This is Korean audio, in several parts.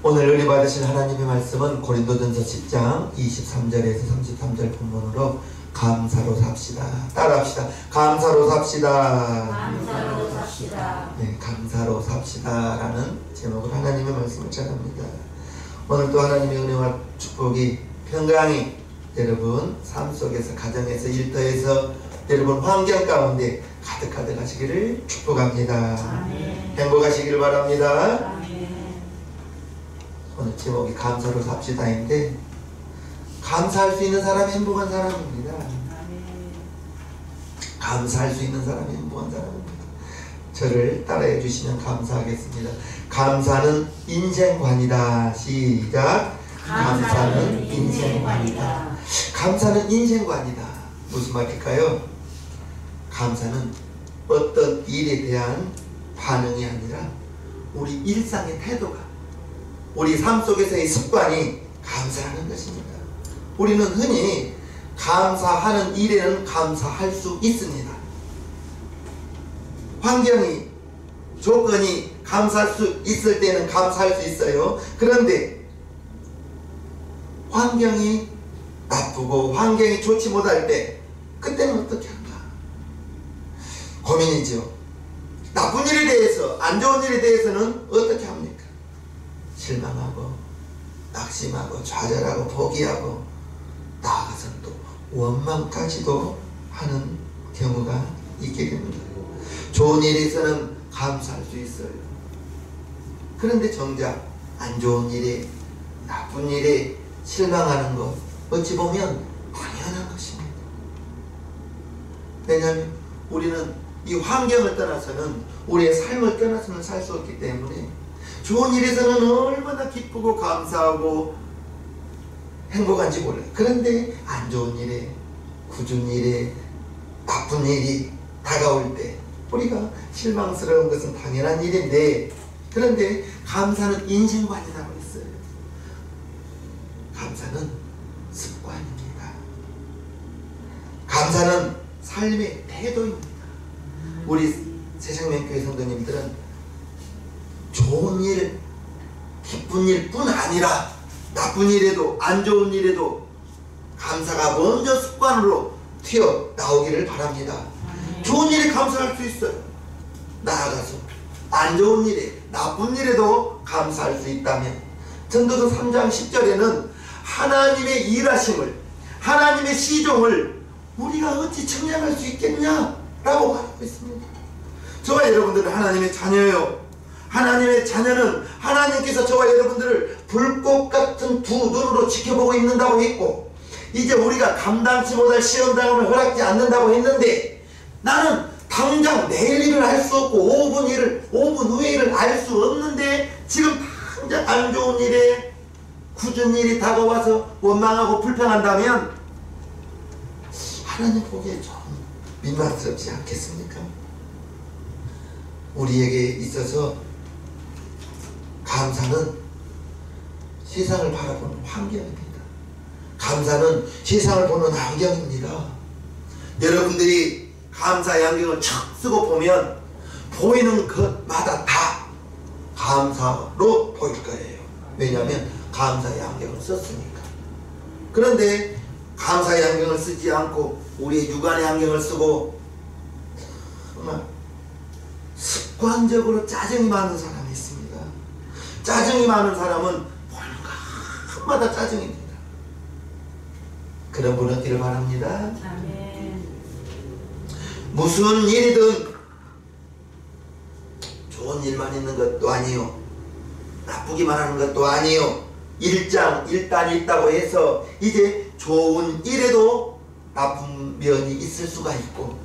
오늘 은혜 받으실 하나님의 말씀은 고린도전서 10장 23절에서 33절 본문으로 감사로 삽시다. 따라합시다. 감사로 삽시다. 감사로 삽시다. 네, 감사로 삽시다 라는 제목으로 하나님의 말씀을 전합니다. 오늘도 하나님의 은혜와 축복이 평강이 여러분 삶 속에서, 가정에서, 일터에서, 여러분 환경 가운데 가득 하시기를 축복합니다. 아멘. 행복하시기를 바랍니다. 아멘. 오늘 제목이 감사로 삽시다인데, 감사할 수 있는 사람이 행복한 사람입니다. 아멘. 감사할 수 있는 사람이 행복한 사람입니다. 저를 따라해 주시면 감사하겠습니다. 감사는 인생관이다. 시작. 감사는 인생관이다. 감사는 인생관이다. 무슨 말일까요? 감사는 어떤 일에 대한 반응이 아니라 우리 일상의 태도가, 우리 삶 속에서의 습관이 감사하는 것입니다. 우리는 흔히 감사하는 일에는 감사할 수 있습니다. 환경이, 조건이 감사할 수 있을 때는 감사할 수 있어요. 그런데 환경이 나쁘고 환경이 좋지 못할 때, 그때는 어떻게 할까? 고민이죠. 나쁜 일에 대해서, 안 좋은 일에 대해서는 어떻게 합니까? 실망하고 낙심하고 좌절하고 포기하고 나아가서는 또 원망까지도 하는 경우가 있게 됩니다. 좋은 일에서는 감사할 수 있어요. 그런데 정작 안 좋은 일에, 나쁜 일에 실망하는 것, 어찌 보면 당연한 것입니다. 왜냐하면 우리는 이 환경을 떠나서는, 우리의 삶을 떠나서는 살 수 없기 때문에 좋은 일에서는 얼마나 기쁘고 감사하고 행복한지 몰라요. 그런데 안 좋은 일에, 굳은 일에, 나쁜 일이 다가올 때 우리가 실망스러운 것은 당연한 일인데, 그런데 감사는 인생관이라고 했어요. 감사는 습관입니다. 감사는 삶의 태도입니다. 우리 새생명교회 성도님들은 좋은 일, 기쁜 일뿐 아니라 나쁜 일에도, 안 좋은 일에도 감사가 먼저 습관으로 튀어나오기를 바랍니다. 좋은 일에 감사할 수 있어요. 나아가서 안 좋은 일에, 나쁜 일에도 감사할 수 있다면, 전도서 3장 10절에는 하나님의 일하심을, 하나님의 시종을 우리가 어찌 청량할 수 있겠냐 라고 말하고 있습니다. 저와 여러분들은 하나님의 자녀예요. 하나님의 자녀는 하나님께서 저와 여러분들을 불꽃 같은 두 눈으로 지켜보고 있는다고 했고, 이제 우리가 감당치 못할 시험당함을 허락지 않는다고 했는데, 나는 당장 내일 일을 할 수 없고 5분 후의 일을 알 수 없는데, 지금 당장 안 좋은 일에, 굳은 일이 다가와서 원망하고 불평한다면 하나님 보기에 좀 민망스럽지 않겠습니까? 우리에게 있어서 감사는 세상을 바라보는 환경입니다. 감사는 세상을 보는 안경입니다. 여러분들이 감사의 안경을 척 쓰고 보면 보이는 것마다 다 감사로 보일 거예요. 왜냐하면 감사의 안경을 썼으니까. 그런데 감사의 안경을 쓰지 않고 우리의 육안의 안경을 쓰고 정말 습관적으로 짜증이 많은 사람이 있습니다. 짜증이 많은 사람은 보는 것마다 짜증입니다. 그런 분 없기를 바랍니다. 아멘. 무슨 일이든 좋은 일만 있는 것도 아니요, 나쁘기만 하는 것도 아니요. 일단 있다고 해서 이제 좋은 일에도 나쁜 면이 있을 수가 있고,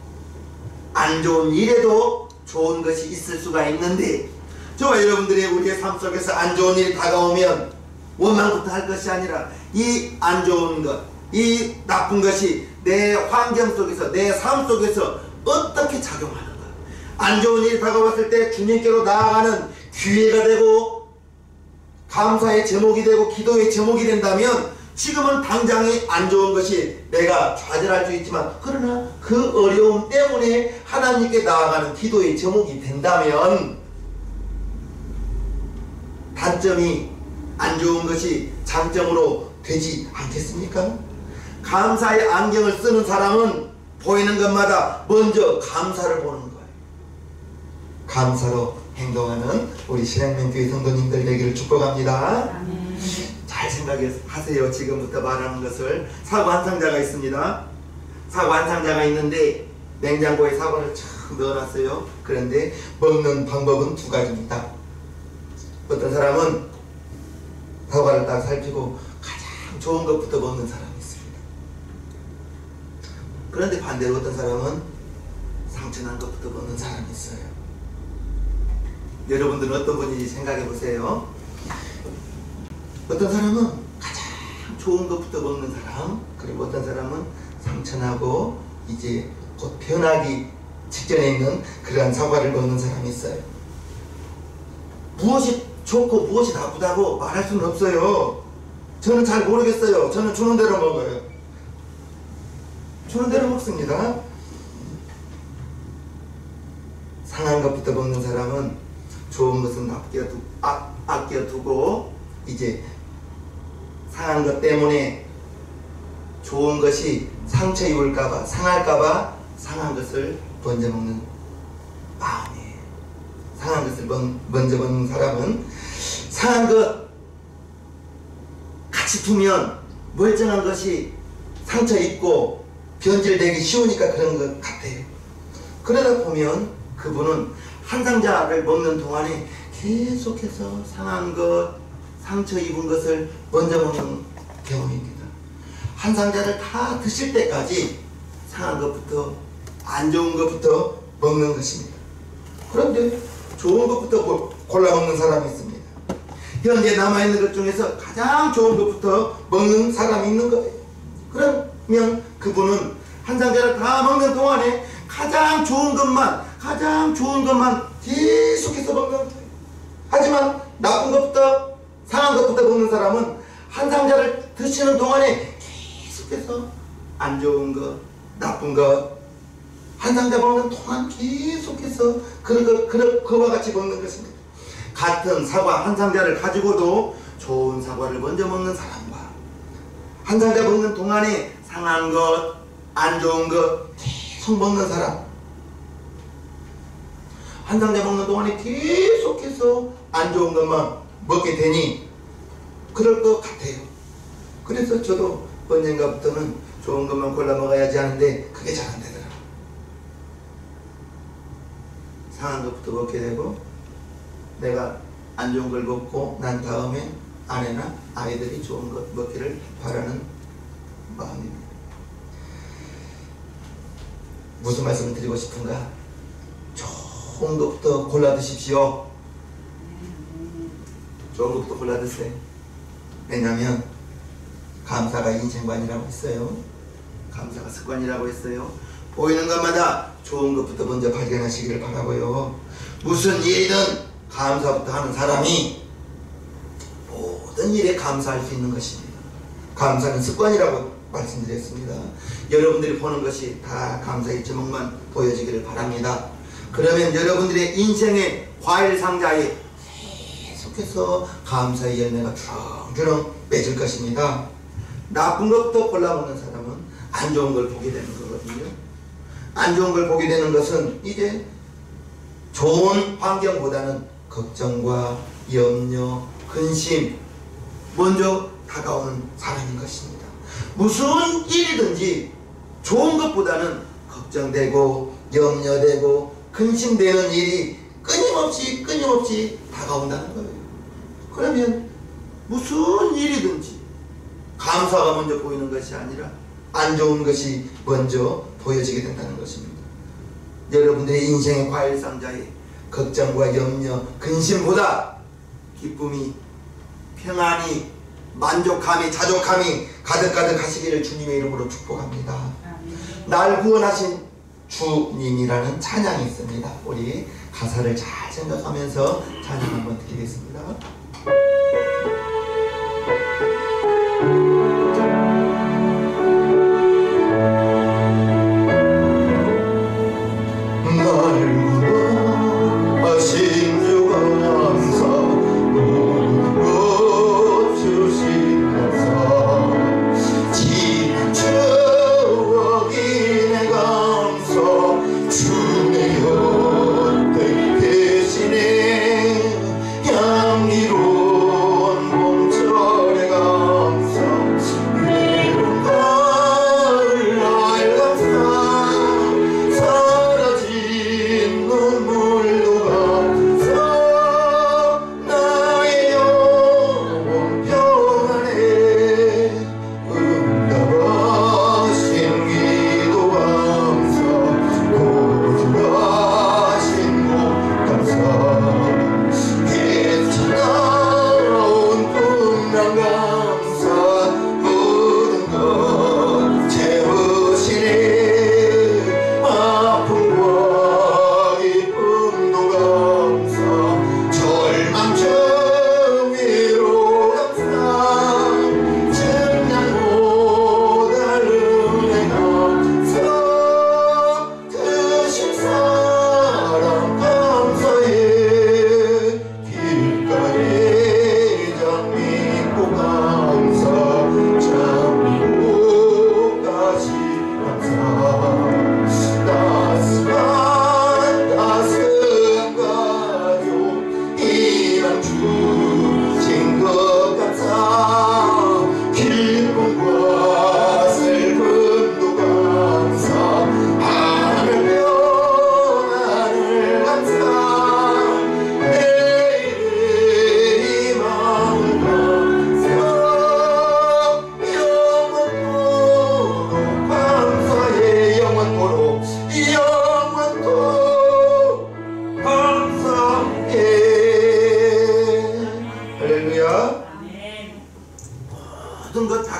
안 좋은 일에도 좋은 것이 있을 수가 있는데, 저와 여러분들의 우리의 삶 속에서 안 좋은 일이 다가오면 원망부터 할 것이 아니라 이 안 좋은 것, 이 나쁜 것이 내 환경 속에서, 내 삶 속에서 어떻게 작용하는가, 안 좋은 일이 다가왔을 때 주님께로 나아가는 기회가 되고 감사의 제목이 되고 기도의 제목이 된다면, 지금은 당장에 안 좋은 것이 내가 좌절할 수 있지만, 그러나 그 어려움 때문에 하나님께 나아가는 기도의 제목이 된다면, 단점이 안 좋은 것이 장점으로 되지 않겠습니까? 감사의 안경을 쓰는 사람은 보이는 것마다 먼저 감사를 보는 거예요. 감사로 행동하는 우리 신앙명교회 성도님들 되기를 축복합니다. 아멘. 잘 생각하세요. 지금부터 말하는 것을. 사과 한 상자가 있습니다. 사과 한 상자가 있는데 냉장고에 사과를 쫙 넣어놨어요. 그런데 먹는 방법은 두 가지입니다. 어떤 사람은 사과를 딱 살피고 가장 좋은 것부터 먹는 사람이 있습니다. 그런데 반대로 어떤 사람은 상처난 것부터 먹는 사람이 있어요. 여러분들은 어떤 분인지 생각해 보세요. 어떤 사람은 가장 좋은 것부터 먹는 사람, 그리고 어떤 사람은 상처나고 이제 곧 변하기 직전에 있는 그러한 사과를 먹는 사람이 있어요. 무엇이 좋고 무엇이 나쁘다고 말할 수는 없어요. 저는 잘 모르겠어요. 저는 주는 대로 먹어요. 주는 대로 먹습니다. 상한 것부터 먹는 사람은 좋은 것은 아껴두고 이제 상한 것 때문에 좋은 것이 상처 입을까봐, 상할까봐 상한 것을 먼저 먹는 마음이에요. 상한 것을 먼저 먹는 사람은 상한 것 같이 두면 멀쩡한 것이 상처 입고 변질되기 쉬우니까 그런 것 같아요. 그러다 보면 그분은 한 상자를 먹는 동안에 계속해서 상한 것, 상처 입은 것을 먼저 먹는 경험입니다. 한 상자를 다 드실 때까지 상한 것부터, 안 좋은 것부터 먹는 것입니다. 그런데 좋은 것부터 골라 먹는 사람이 있습니다. 현재 남아있는 것 중에서 가장 좋은 것부터 먹는 사람이 있는 거예요. 그러면 그분은 한 상자를 다 먹는 동안에 가장 좋은 것만 계속해서 먹는 거예요. 하지만 나쁜 것부터, 상한 것부터 먹는 사람은 한 상자를 드시는 동안에 계속해서 안 좋은 것, 나쁜 것, 한 상자 먹는 동안 계속해서 그와 같이 먹는 것입니다. 같은 사과 한 상자를 가지고도 좋은 사과를 먼저 먹는 사람과 한 상자 먹는 동안에 상한 것, 안 좋은 것 계속 먹는 사람, 한 상자 먹는 동안에 계속해서 안 좋은 것만 먹게 되니 그럴 것 같아요. 그래서 저도 언젠가부터는 좋은 것만 골라 먹어야지 하는데 그게 잘 안 되더라고요. 상한 것부터 먹게 되고 내가 안 좋은 걸 먹고 난 다음에 아내나 아이들이 좋은 것 먹기를 바라는 마음입니다. 무슨 말씀을 드리고 싶은가? 좋은 것부터 골라 드십시오. 좋은 것부터 골라 드세요. 왜냐하면 감사가 인생관이라고 했어요. 감사가 습관이라고 했어요. 보이는 것마다 좋은 것부터 먼저 발견하시기를 바라고요. 무슨 일이든 감사부터 하는 사람이 모든 일에 감사할 수 있는 것입니다. 감사는 습관이라고 말씀드렸습니다. 여러분들이 보는 것이 다 감사의 제목만 보여지기를 바랍니다. 그러면 여러분들의 인생의 과일 상자에 계속해서 감사의 열매가 주렁주렁 맺을 것입니다. 나쁜 것부터 골라먹는 사람은 안 좋은 걸 보게 되는 거거든요. 안 좋은 걸 보게 되는 것은 이제 좋은 환경보다는 걱정과 염려, 근심 먼저 다가오는 사람인 것입니다. 무슨 일이든지 좋은 것보다는 걱정되고 염려되고 근심되는 일이 끊임없이 다가온다는 거예요. 그러면 무슨 일이든지 감사가 먼저 보이는 것이 아니라 안 좋은 것이 먼저 보여지게 된다는 것입니다. 여러분들의 인생의 과일 상자에 걱정과 염려, 근심보다 기쁨이, 평안이, 만족함이, 자족함이 가득가득 하시기를 주님의 이름으로 축복합니다. 날 구원하신 주님이라는 찬양이 있습니다. 우리 가사를 잘 생각하면서 찬양 한번 드리겠습니다. 날 구원하신 주 감사, 모든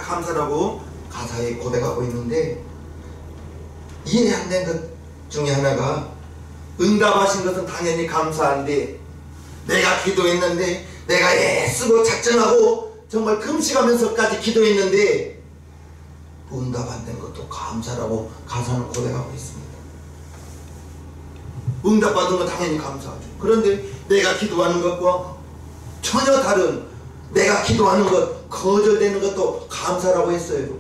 감사라고 가사에 고백하고 있는데, 이해 안 된 것 중에 하나가, 응답하신 것은 당연히 감사한데, 내가 기도했는데, 내가 애쓰고 작정하고 정말 금식하면서까지 기도했는데 응답 안 된 것도 감사라고 가사는 고백하고 있습니다. 응답 받은 건 당연히 감사하죠. 그런데 내가 기도하는 것과 전혀 다른, 내가 기도하는 것 거절되는 것도 감사라고 했어요.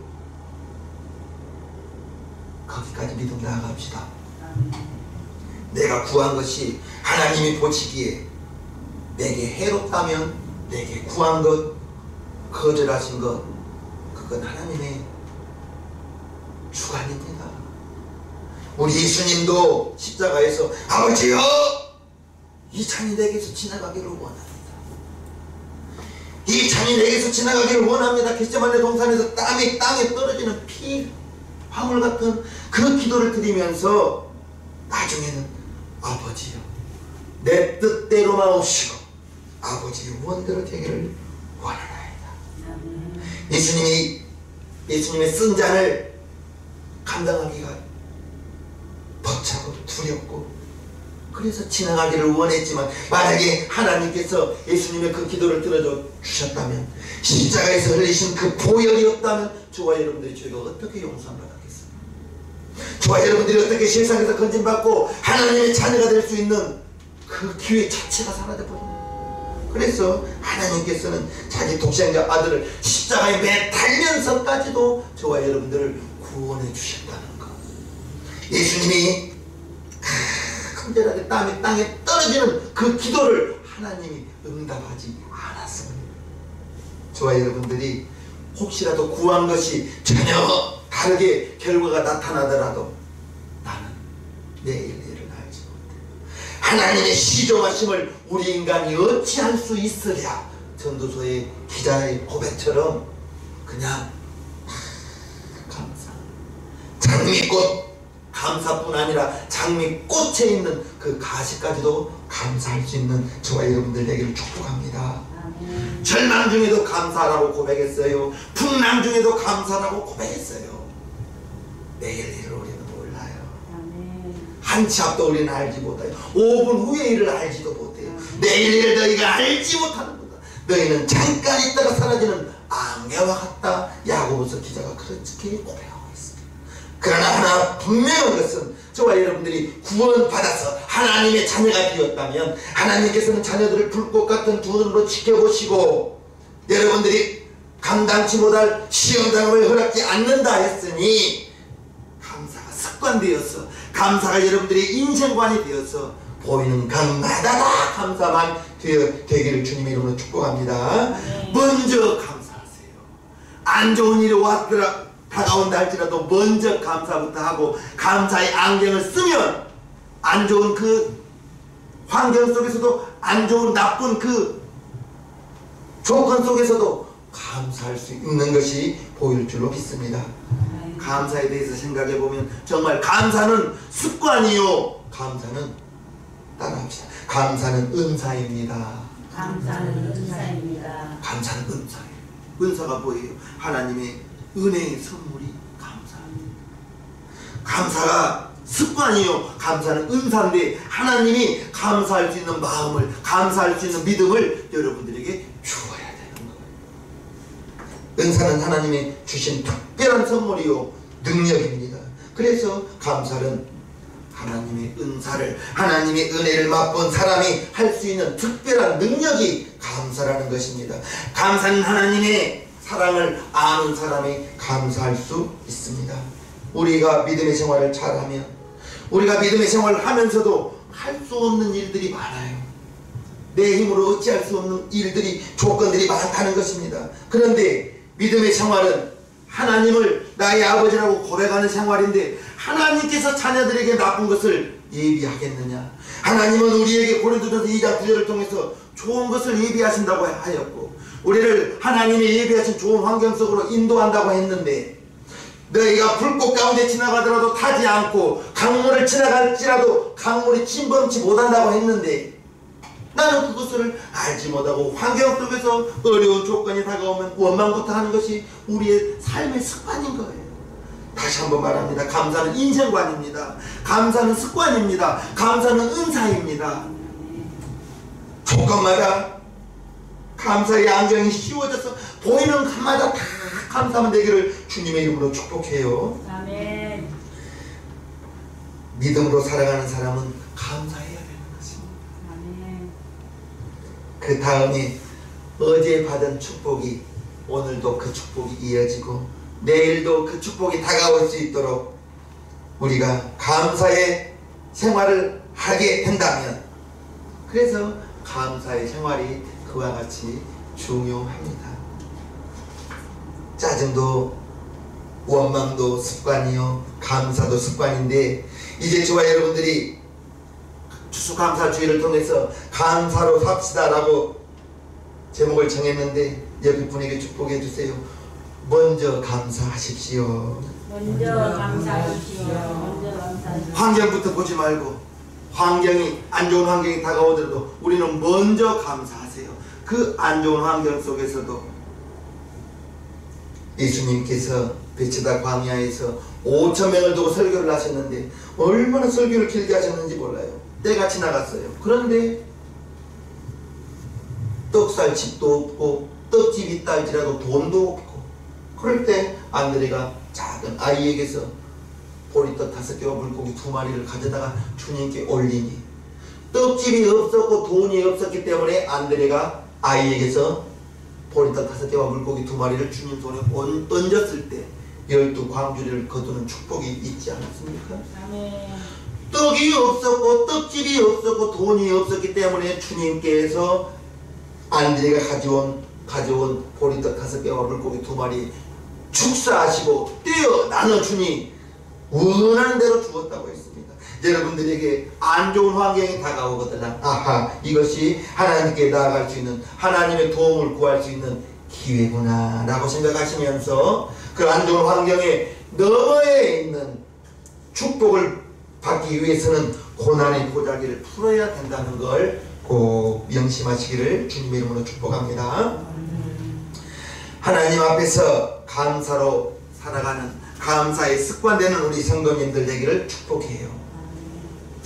거기까지 믿음 나아갑시다. 내가 구한 것이 하나님이 보시기에 내게 해롭다면, 내게 구한 것, 거절하신 것, 그건 하나님의 주관입니다. 우리 예수님도 십자가에서 아버지여, 이 잔이 내게서 지나가기를 원합니다. 이 잔이 내게서 지나가기를 원합니다. 겟세마네 동산에서 땀이 땅에 떨어지는 피, 화물 같은 그 기도를 드리면서 나중에는 아버지여, 내 뜻대로만 오시고 아버지의 원대로 되기를 원하나이다. 예수님의 쓴 잔을 감당하기가 벅차고 두렵고, 그래서 지나가기를 원했지만, 만약에 하나님께서 예수님의 그 기도를 들어줘 주셨다면, 십자가에서 흘리신 그 보혈이 없다면 저와 여러분들이 죄가 어떻게 용서받았겠습니까? 저와 여러분들이 어떻게 세상에서 건진받고 하나님의 자녀가 될 수 있는 그 기회 자체가 사라져버립니다. 그래서 하나님께서는 자기 독생자 아들을 십자가에 매달면서까지도 저와 여러분들을 구원해 주셨다는 것. 예수님이 간절하게 땀이 땅에 떨어지는 그 기도를 하나님이 응답하지 않았습니다. 저와 여러분들이 혹시라도 구한 것이 전혀 다르게 결과가 나타나더라도 나는 내일 일을 알지 못해. 하나님의 시종하심을 우리 인간이 어찌할 수 있으랴. 전도서의 기자의 고백처럼 그냥 감사, 장미꽃 감사뿐 아니라 장미꽃에 있는 그 가시까지도 감사할 수 있는 저와 여러분들 되기를 축복합니다. 절망 중에도 감사라고 고백했어요. 풍랑 중에도 감사라고 고백했어요. 내일 일을 우리는 몰라요. 한치 앞도 우리는 알지 못해요. 5분 후의 일을 알지도 못해요. 내일 일을 너희가 알지 못하는구나. 너희는 잠깐 있다가 사라지는 안개와 같다. 야고보서 기자가 그렇게 고백하고 있습니다. 그러나 하나 분명한 것은 저와 여러분들이 구원받아서 하나님의 자녀가 되었다면 하나님께서는 자녀들을 불꽃 같은 두 눈으로 지켜보시고 여러분들이 감당치 못할 시험당함을 허락지 않는다 했으니 감사가 습관되어서, 감사가 여러분들의 인생관이 되어서 보이는 강마다 감사만 되기를 주님의 이름으로 축복합니다. 먼저 감사하세요. 안 좋은 일이 다가온다 할지라도 먼저 감사부터 하고, 감사의 안경을 쓰면 안 좋은 그 환경 속에서도, 안 좋은 나쁜 그 조건 속에서도 감사할 수 있는 것이 보일 줄로 믿습니다. 감사에 대해서 생각해 보면 정말 감사는 습관이요, 감사는 따라합시다. 감사는 은사입니다. 감사는 은사입니다. 감사는 은사예요. 은사가 뭐예요? 하나님의 은혜의 선물이 감사합니다. 감사가 습관이요, 감사는 은사인데 하나님이 감사할 수 있는 마음을, 감사할 수 있는 믿음을 여러분들에게 주어야 되는 거예요. 은사는 하나님이 주신 특별한 선물이요, 능력입니다. 그래서 감사는 하나님의 은사를, 하나님의 은혜를 맛본 사람이 할 수 있는 특별한 능력이 감사라는 것입니다. 감사는 하나님의 사랑을 아는 사람이 감사할 수 있습니다. 우리가 믿음의 생활을 잘하면, 우리가 믿음의 생활을 하면서도 할 수 없는 일들이 많아요. 내 힘으로 어찌할 수 없는 일들이, 조건들이 많다는 것입니다. 그런데 믿음의 생활은 하나님을 나의 아버지라고 고백하는 생활인데, 하나님께서 자녀들에게 나쁜 것을 예비하겠느냐? 하나님은 우리에게 고린도전서 2장 9절을 통해서 좋은 것을 예비하신다고 하였고, 우리를 하나님이 예비하신 좋은 환경 속으로 인도한다고 했는데, 너희가 불꽃 가운데 지나가더라도 타지 않고 강물을 지나갈지라도 강물이 침범치 못한다고 했는데, 나는 그것을 알지 못하고 환경 속에서 어려운 조건이 다가오면 원망부터 하는 것이 우리의 삶의 습관인 거예요. 다시 한번 말합니다. 감사는 인생관입니다. 감사는 습관입니다. 감사는 은사입니다. 조건마다 감사의 안경이 씌워져서 보이는 것마다 다 감사하면 되기를 주님의 이름으로 축복해요. 아멘. 믿음으로 살아가는 사람은 감사해야 되는 것입니다. 아멘. 그 다음에 어제 받은 축복이 오늘도 그 축복이 이어지고 내일도 그 축복이 다가올 수 있도록 우리가 감사의 생활을 하게 된다면, 그래서 감사의 생활이 그와 같이 중요합니다. 짜증도 원망도 습관이요, 감사도 습관인데, 이제 저와 여러분들이 추수감사주의를 통해서 감사로 삽시다 라고 제목을 정했는데, 옆에 분에게 축복해 주세요. 먼저 감사하십시오. 먼저 감사하십시오. 먼저 감사하십시오. 환경부터 보지 말고, 환경이 안 좋은 환경이 다가오더라도 우리는 먼저 감사하세요. 그 안 좋은 환경 속에서도 예수님께서 베츠다 광야에서 5,000명을 두고 설교를 하셨는데 얼마나 설교를 길게 하셨는지 몰라요. 때가 지나갔어요. 그런데 떡살 집도 없고 떡집 있다 할지라도 돈도 없고, 그럴 때 안드레가 작은 아이에게서 보리떡 5개와 물고기 2마리를 가져다가 주님께 올리니, 떡집이 없었고 돈이 없었기 때문에 안드레가 아이에게서 보리떡 5개와 물고기 2마리를 주님 손에 던졌을 때 12광주리를 거두는 축복이 있지 않았습니까? 아멘. 떡이 없었고 떡집이 없었고 돈이 없었기 때문에 주님께서 안드레가 가져온 보리떡 5개와 물고기 2마리 축사하시고 떼어 나눠주니 원하는 대로 주었다고 했습니다. 여러분들에게 안 좋은 환경이 다가오거든요. 아하, 이것이 하나님께 나아갈 수 있는, 하나님의 도움을 구할 수 있는 기회구나 라고 생각하시면서 그 안 좋은 환경에 너머에 있는 축복을 받기 위해서는 고난의 보자기를 풀어야 된다는 걸 꼭 명심하시기를 주님의 이름으로 축복합니다. 하나님 앞에서 감사로 살아가는, 감사에 습관되는 우리 성도님들 되기를 축복해요.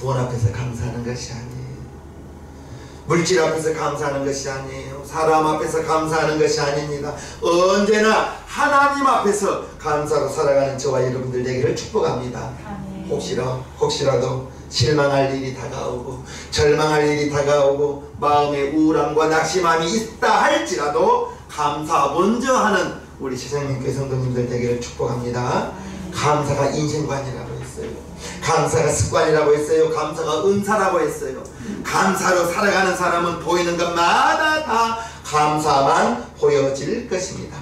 돈 앞에서 감사하는 것이 아니에요. 물질 앞에서 감사하는 것이 아니에요. 사람 앞에서 감사하는 것이 아닙니다. 언제나 하나님 앞에서 감사로 살아가는 저와 여러분들 되기를 축복합니다. 혹시라도 실망할 일이 다가오고 절망할 일이 다가오고 마음에 우울함과 낙심함이 있다 할지라도 감사 먼저 하는 우리 세상님께 성도님들 되기를 축복합니다. 감사가 인생관이라고 했어요. 감사가 습관이라고 했어요. 감사가 은사라고 했어요. 감사로 살아가는 사람은 보이는 것마다 다 감사만 보여질 것입니다.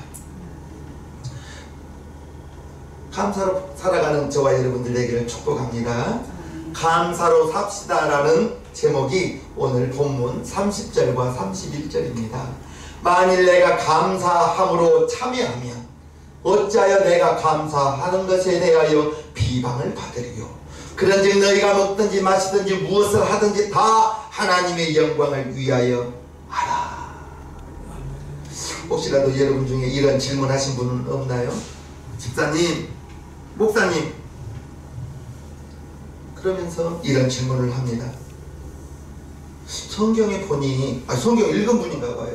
감사로 살아가는 저와 여러분들 되기를 축복합니다. 감사로 삽시다 라는 제목이 오늘 본문 30절과 31절입니다. 만일 내가 감사함으로 참여하면 어찌하여 내가 감사하는 것에 대하여 비방을 받으리요. 그런즉 너희가 먹든지 마시든지 무엇을 하든지 다 하나님의 영광을 위하여 하라. 혹시라도 여러분 중에 이런 질문하신 분은 없나요? 집사님, 목사님, 그러면서 이런 질문을 합니다. 성경에 보니, 성경 읽은 분인가 봐요.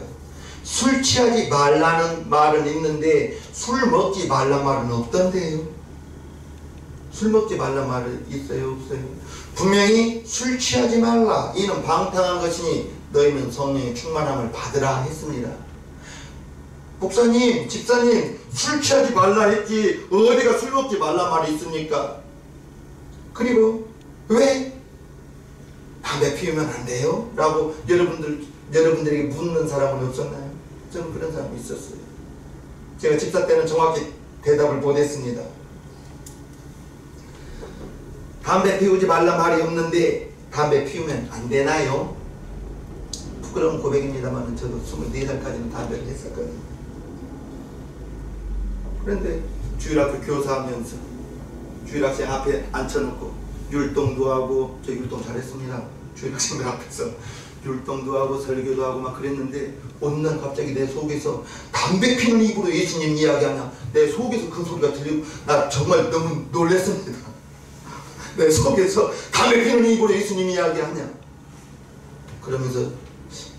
술 취하지 말라는 말은 있는데 술 먹지 말란 말은 없던데요. 술 먹지 말란 말은 있어요, 없어요? 분명히 술 취하지 말라, 이는 방탕한 것이니 너희는 성령의 충만함을 받으라 했습니다. 목사님, 집사님, 술 취하지 말라 했지 어디가 술 먹지 말란 말이 있습니까? 그리고 왜 담배 피우면 안 돼요? 라고 여러분들에게 묻는 사람은 없었나요? 저는 그런 사람이 있었어요. 제가 집사 때는 정확히 대답을 못했습니다. 담배 피우지 말란 말이 없는데 담배 피우면 안 되나요? 부끄러운 고백입니다만 저도 24살까지는 담배를 했었거든요. 그런데 주일학교 교사하면서 주일학생 앞에 앉혀놓고 율동도 하고, 저 율동 잘했습니다. 주일학생들 앞에서 율동도 하고 설교도 하고 막 그랬는데 어느 날 갑자기 내 속에서 담배 피는 입으로 예수님 이야기하냐, 내 속에서 그 소리가 들리고 나 정말 너무 놀랐습니다. 내 속에서 담배 피는 입으로 예수님 이야기하냐, 그러면서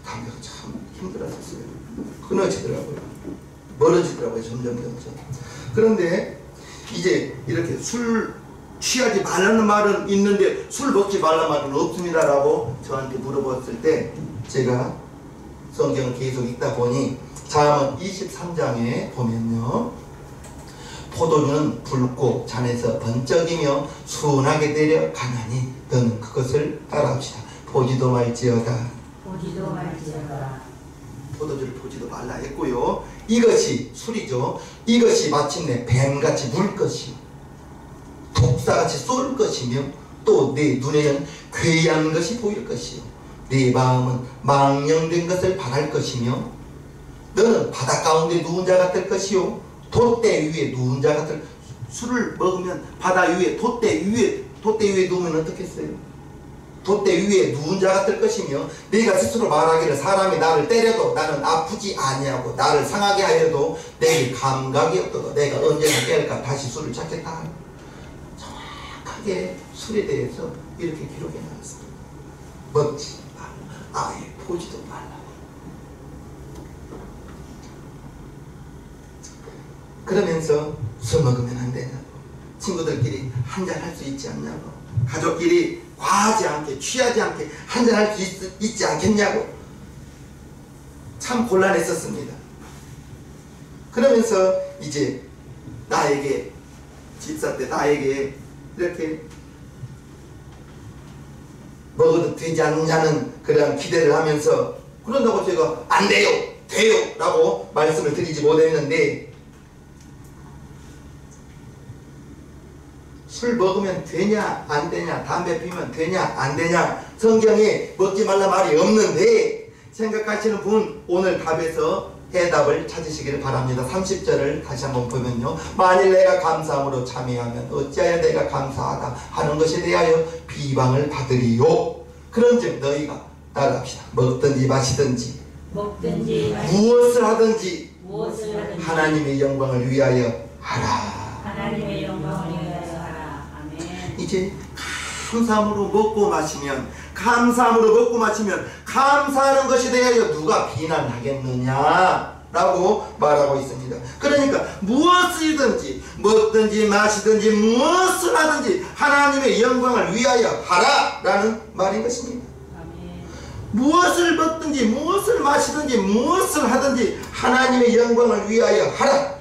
담배가 참 힘들었었어요. 끊어지더라고요. 멀어지더라고요. 점점. 그런데 이제 이렇게 술 취하지 말라는 말은 있는데 술 먹지 말라는 말은 없습니다라고 저한테 물어봤을 때 제가 성경을 계속 읽다 보니 잠언 23장에 보면요, 포도주는 붉고 잔에서 번쩍이며 순하게 내려가나니 너는 그것을 따라합시다. 보지도 말지어다. 보지도 말지어다. 포도주를 보지도 말라 했고요. 이것이 술이죠. 이것이 마침내 뱀같이 물 것이요, 독사같이 쏠 것이며, 또 내 눈에는 괴이한 것이 보일 것이요, 내 마음은 망령된 것을 바랄 것이며, 너는 바다 가운데 누운 자 같을 것이요, 돛대 위에 누운 자 같을. 술을 먹으면 바다 위에 돛대 위에 누우면 어떻겠어요? 돛대 위에 누운 자 같을 것이며, 네가 스스로 말하기를 사람이 나를 때려도 나는 아프지 아니하고 나를 상하게 하여도 내게 감각이 없도다. 내가 언제나 깰까 다시 술을 찾겠다. 정확하게 술에 대해서 이렇게 기록해 놨습니다. 먹지 말라, 아예 보지도 말라. 그러면서 술 먹으면 안 되냐고, 친구들끼리 한잔 할 수 있지 않냐고, 가족끼리 과하지 않게 취하지 않게 한잔 할 수 있지 않겠냐고 참 곤란했었습니다. 그러면서 이제 나에게 집사 때 나에게 이렇게 먹어도 되지 않냐는 그런 기대를 하면서, 그런다고 제가 안 돼요 돼요 라고 말씀을 드리지 못했는데, 술 먹으면 되냐 안 되냐, 담배 피우면 되냐 안 되냐, 성경에 먹지 말라 말이 없는데 생각하시는 분 오늘 답에서 해답을 찾으시기를 바랍니다. 30절을 다시 한번 보면요, 만일 내가 감사함으로 참여하면 어찌하여 내가 감사하다 하는 것에 대하여 비방을 받으리요. 그런즉 너희가 따라합시다. 먹든지 마시든지 무엇을 하든지 하나님의 영광을 위하여 하라. 하나님의 영광을 위하여 하라. 아멘. 이제 감사함으로 먹고 마시면 감사하는 것에 대하여 누가 비난하겠느냐 라고 말하고 있습니다. 그러니까 무엇이든지 먹든지 마시든지 무엇을 하든지 하나님의 영광을 위하여 하라 라는 말인 것입니다. 아멘. 무엇을 먹든지 무엇을 마시든지 무엇을 하든지 하나님의 영광을 위하여 하라.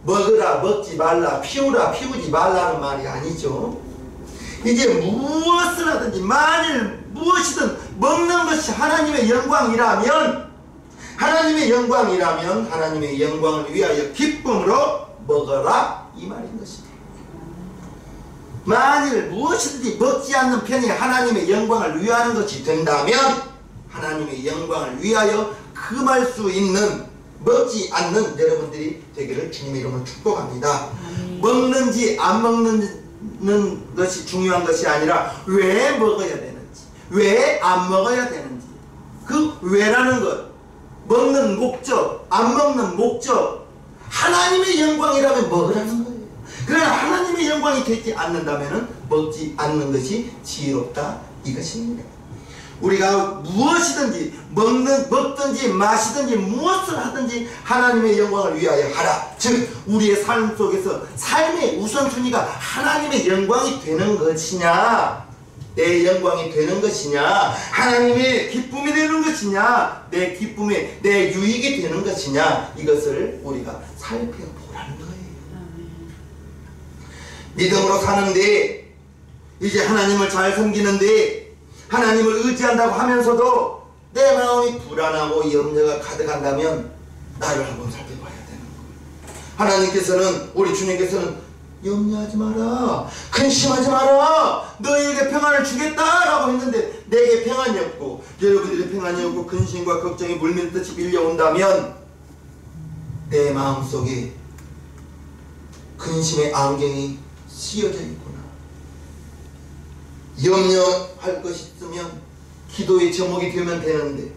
먹으라 먹지 말라, 피우라 피우지 말라는 말이 아니죠. 이제 무엇을 하든지 만일 무엇이든 먹는 것이 하나님의 영광이라면 하나님의 영광을 위하여 기쁨으로 먹어라 이 말인 것입니다. 만일 무엇이든지 먹지 않는 편이 하나님의 영광을 위하는 것이 된다면 하나님의 영광을 위하여 금할 수 있는 먹지 않는 여러분들이 되기를 주님의 이름으로 축복합니다. 먹는지 안 먹는 것이 중요한 것이 아니라 왜 먹어야 되는지, 왜 안 먹어야 되는지, 그 왜라는 것, 먹는 목적, 안 먹는 목적, 하나님의 영광이라면 먹으라는 거예요. 그러나 하나님의 영광이 되지 않는다면 먹지 않는 것이 지혜롭다 이것입니다. 우리가 무엇이든지 먹든지 마시든지 무엇을 하든지 하나님의 영광을 위하여 하라. 즉 우리의 삶 속에서 삶의 우선순위가 하나님의 영광이 되는 것이냐, 내 영광이 되는 것이냐, 하나님의 기쁨이 되는 것이냐, 내 기쁨이 내 유익이 되는 것이냐, 이것을 우리가 살펴보라는 거예요. 믿음으로 사는데, 이제 하나님을 잘 섬기는데, 하나님을 의지한다고 하면서도 내 마음이 불안하고 염려가 가득한다면 나를 한번 살펴봐야 되는 거예요. 하나님께서는, 우리 주님께서는 염려하지 마라, 근심하지 마라, 너희에게 평안을 주겠다라고 했는데 내게 평안이 없고 여러분들의 평안이 없고 근심과 걱정이 물밀듯이 밀려온다면 내 마음속에 근심의 안경이 씌어져 있구나. 염려할 것이 있으면 기도의 제목이 되면 되는데,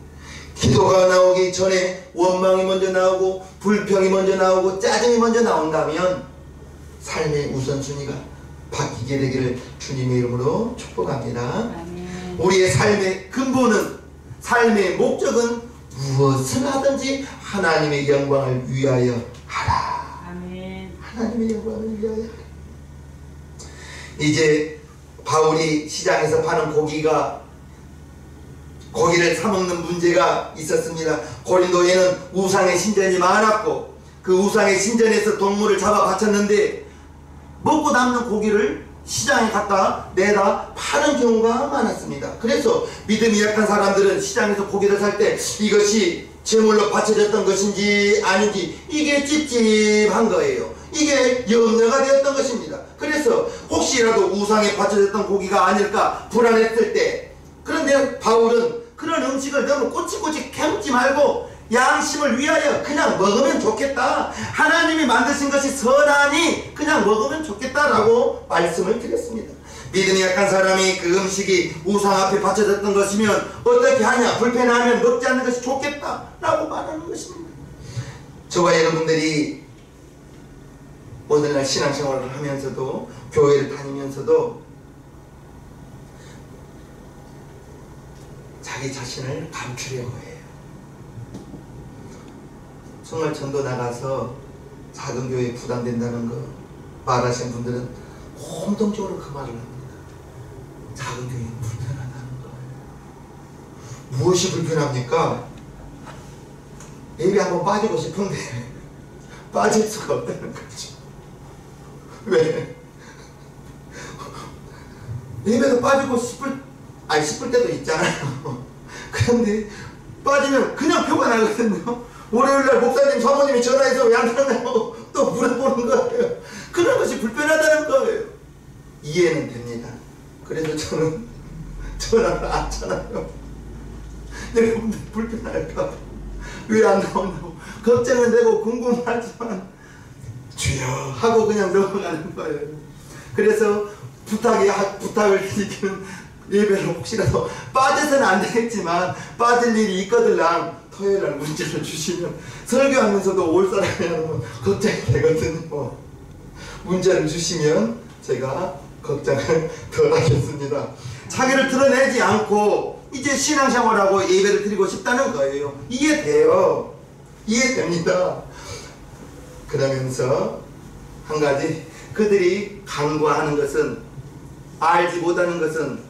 기도가 나오기 전에 원망이 먼저 나오고 불평이 먼저 나오고 짜증이 먼저 나온다면 삶의 우선순위가 바뀌게 되기를 주님의 이름으로 축복합니다. 아멘. 우리의 삶의 근본은, 삶의 목적은 무엇을 하든지 하나님의 영광을 위하여 하라. 아멘. 하나님의 영광을 위하여 하라. 이제 바울이 시장에서 파는 고기를 사먹는 문제가 있었습니다. 고린도에는 우상의 신전이 많았고 그 우상의 신전에서 동물을 잡아 바쳤는데 먹고 남는 고기를 시장에 갖다 내다 파는 경우가 많았습니다. 그래서 믿음이 약한 사람들은 시장에서 고기를 살 때 이것이 제물로 바쳐졌던 것인지 아닌지 이게 찝찝한 거예요. 이게 염려가 되었던 것입니다. 그래서 혹시라도 우상에 바쳐졌던 고기가 아닐까 불안했을 때, 그런데 바울은 그런 음식을 너무 꼬치꼬치 캐묻지 말고 양심을 위하여 그냥 먹으면 좋겠다, 하나님이 만드신 것이 선하니 그냥 먹으면 좋겠다라고 말씀을 드렸습니다. 믿음이 약한 사람이 그 음식이 우상 앞에 바쳐졌던 것이면 어떻게 하냐, 불편하면 먹지 않는 것이 좋겠다라고 말하는 것입니다. 저와 여러분들이 오늘날 신앙생활을 하면서도, 교회를 다니면서도 자기 자신을 감추려고 해요. 정말 전도 나가서 작은 교회에 부담된다는 거 말하신 분들은 공동적으로 그 말을 합니다. 작은 교회는 불편하다는 거예요. 무엇이 불편합니까? 예배 한번 빠지고 싶은데 빠질 수가 없다는 거죠. 왜? 예배도 빠지고 싶을 때도 있잖아요. 그런데 빠지면 그냥 표가 나거든요. 월요일날 목사님, 사모님이 전화해서 왜 안 하냐고 또 물어보는 거예요. 그런 것이 불편하다는 거예요. 이해는 됩니다. 그래서 저는 전화를 안 하잖아요. 여러분들 불편할까 왜 안 나온다고 걱정은 되고 궁금하지만 주여 하고 그냥 넘어가는 거예요. 그래서 부탁을 드리기는, 예배를 혹시라도 빠져서는 안 되겠지만 빠질 일이 있거들랑 토요일날 문자를 주시면 설교하면서도 올 사람이라면 걱정이 되거든요. 문자를 주시면 제가 걱정을 덜 하겠습니다. 자기를 드러내지 않고 이제 신앙생활하고 예배를 드리고 싶다는 거예요. 이해돼요. 이해됩니다. 그러면서 한 가지, 그들이 간과하는 것은, 알지 못하는 것은,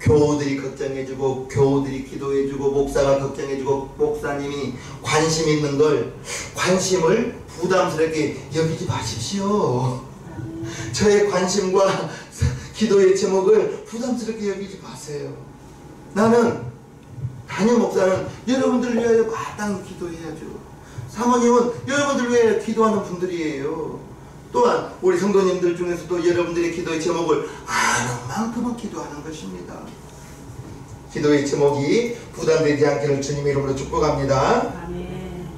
교우들이 걱정해주고 교우들이 기도해주고 목사가 걱정해주고 목사님이 관심 있는 걸, 관심을 부담스럽게 여기지 마십시오. 저의 관심과 기도의 제목을 부담스럽게 여기지 마세요. 나는, 담임 목사는 여러분들을 위하여 마땅히 기도해야죠. 사모님은 여러분들을 위하여 기도하는 분들이에요. 또한 우리 성도님들 중에서도 여러분들의 기도의 제목을 아는 만큼은 기도하는 것입니다. 기도의 제목이 부담되지 않기를 주님의 이름으로 축복합니다. 아멘.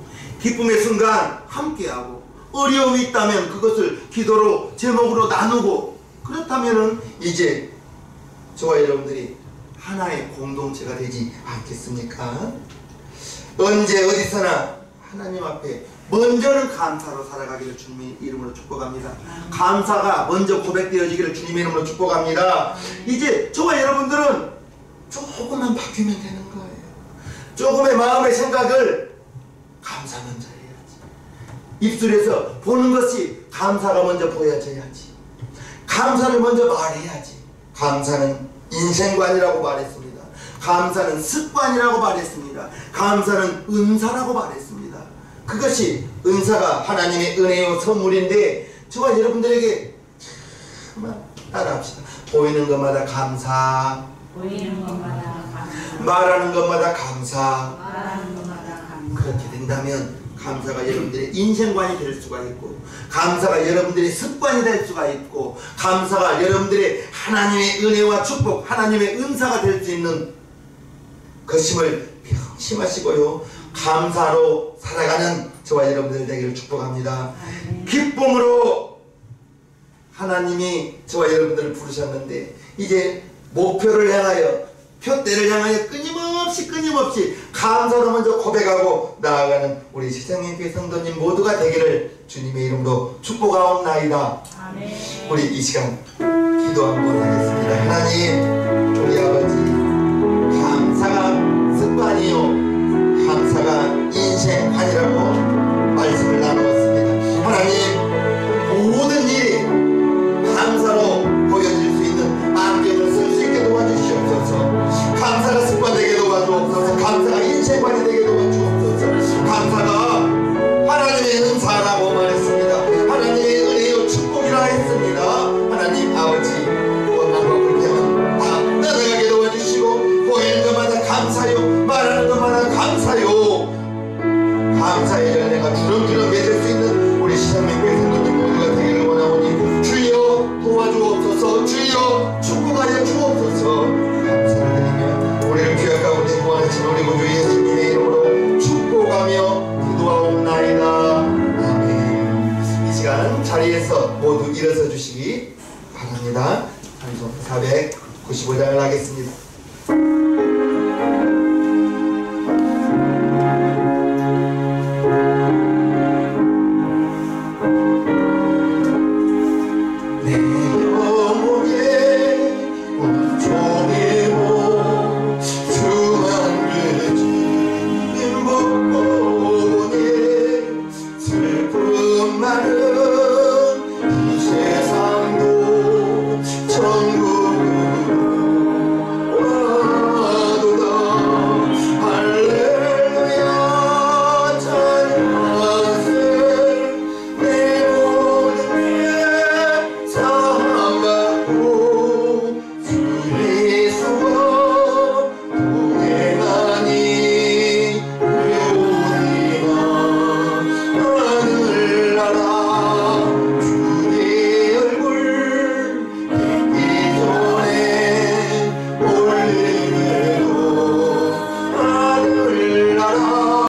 기쁨의 순간 함께하고, 어려움이 있다면 그것을 기도로, 제목으로 나누고, 그렇다면 이제 저와 여러분들이 하나의 공동체가 되지 않겠습니까? 언제 어디서나 하나님 앞에 먼저는 감사로 살아가기를 주님의 이름으로 축복합니다. 감사가 먼저 고백되어지기를 주님의 이름으로 축복합니다. 이제 저와 여러분들은 조금만 바뀌면 되는 거예요. 조금의 마음의 생각을 감사 먼저 해야지. 입술에서 보는 것이 감사가 먼저 보여져야지. 감사를 먼저 말해야지. 감사는 인생관이라고 말했습니다. 감사는 습관이라고 말했습니다. 감사는 은사라고 말했습니다. 그것이, 은사가 하나님의 은혜요 선물인데 저와 여러분들에게 따라합시다. 보이는 것마다 감사, 보이는 것마다 감사, 말하는 것마다 감사. 말하는 것마다 감사. 그렇게 된다면 감사가 여러분들의 인생관이 될 수가 있고, 감사가 여러분들의 습관이 될 수가 있고, 감사가 여러분들의 하나님의 은혜와 축복, 하나님의 은사가 될 수 있는 것임을 명심하시고요, 감사로 살아가는 저와 여러분들 되기를 축복합니다. 기쁨으로 하나님이 저와 여러분들을 부르셨는데 이제 목표를 향하여 표대를 향하여 끊임없이 감사로 먼저 고백하고 나아가는 우리 세상의 성도님 모두가 되기를 주님의 이름으로 축복하옵나이다. 아멘. 우리 이 시간 기도 한번 하겠습니다. 하나님, 우리 아버지